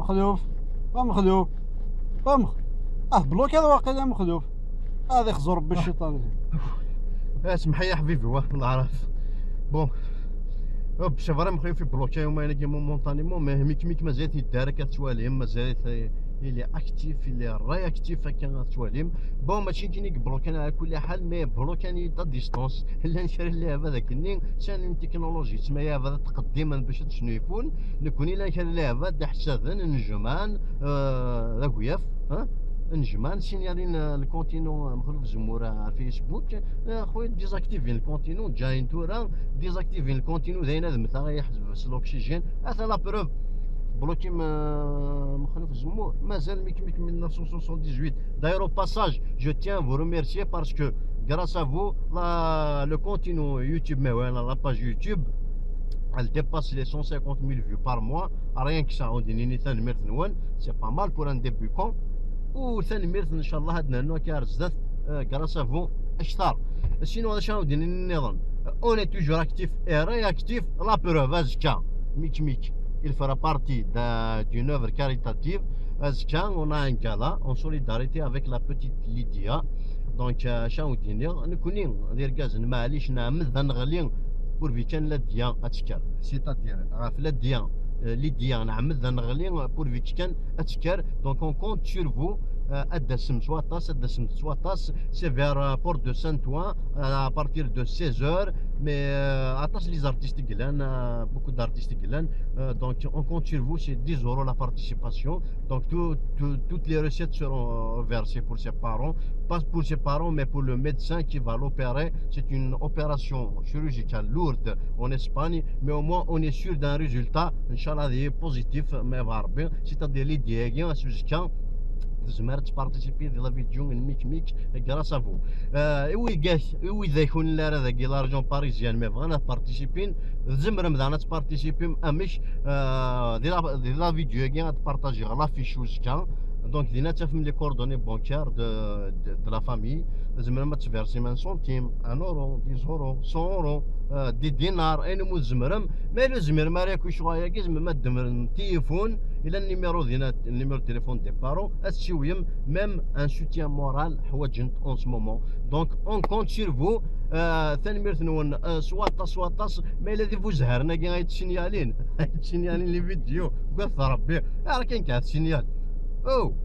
مخلوف. مخلوف. بلوكي هذا واقيلا مخلوف. هذا يخزر ربي الشيطان. اسمح يا حبيبي والله عارف. بون شوف راه مخيف في بلوكي وما انا كيما مونطانيمون ما ميك مازال تيدار كتواليم مازال اللي اكتيف اللي رياكتيف هكا تواليم. بون ماشي كينيك بلوكان على كل حال مي بلوكاني دا ديستونس لا نشري اللعبه داك النين ثاني تكنولوجي تسمى هذا تقدما باش شنو يكون نكون الا نشري اللعبه دا حسابا نجمان ذاك وياف نجمان سينيالين الكونتينو مخلوف زمورة على فيسبوك خويا ديزاكتيفين الكونتينو جايين تورا ديزاكتيفين الكونتينو زين هذا مثلا يحجب الاكسجين هذا لا بروف بلوكي مخلوف الزمور مازال ميك من 1978. D'ailleurs au passage je tiens à vous remercier parce que grâce à vous le contenu YouTube mais ouais, la page YouTube elle dépasse les 150 000 vues par mois rien que ça on dit c'est pas mal pour un débutant وثاني ميرث ان شاء الله هاد نانو كارزات grâce à vous اشطار سينو هذا شنو دير النظام on est toujours actif et réactif la preuve azka mik il fera partie d'une œuvre caritative azka on a un gala en solidarité avec la petite Lydia donc شنو دير نكوني ندير كاز معليش نعمل نغلي بور في كان لا ديان اتكر سيتادير عارف لا ديان Lydia نعمل نغلي بور في كان اتكر دونك اون كونت سور فو الدسم سواطاس سي فير بورت دو سانتوان à partir de 16h mais attache les artistes glan beaucoup d'artistes glan donc on compte sur vous, c'est 10 € la participation donc toutes les recettes seront versées pour ses parents, pas pour ses parents mais pour le médecin qui va l'opérer. C'est une opération chirurgicale lourde en Espagne mais au moins on est sûr d'un résultat inchallah positif mais va bien c'est-à-dire les diagnostics jusqu'à تزمر تبارتيسيبي ديال لا فيديو من ميك غراس افو وإذا يكون لا داك لارجون باريزيان مي فانا بارتيسيبين زمر مدانا تبارتيسيبي امش ديال لا فيديو كي غتبارطاجي لا فيشوز كان دونك دينا تفهم لي كوردوني بونكار دو لا فامي زمر ما تفيرسي من سنتيم 1 اورو 10 اورو 100 اورو دي دينار اين مو زمرم ما لو زمر ما راكو شويه كي زعما ما دمر تليفون الى النيميرو ديال النيميرو تليفون دي بارو اسيويم ميم ان سوتيان مورال حواجنت اون سو مومون دونك اون كونت سير فو ثاني ميرث نون سواطاس ما الا دي فو زهرنا كي غيتسينيالين لي فيديو قلت ربي راه كاين كاع السينيال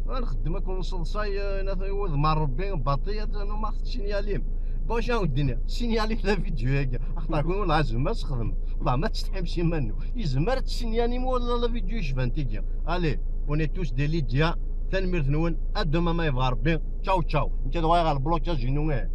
نخدم اكون صلصاي ناثيوذ مع ربي باطيه انا ما خص سينياليم باش الدنيا سينيالي في فيديو هكا اخطا كون والله زعما تخدم والله ما تستحمش منه يزمر تسينيالي ولا لا فيديو يشبان تيجي الي اوني توس دي ليديا ثاني ميرث نون ادوما ما يبغى ربي تشاو انت دغيا على البلوكاج جنويه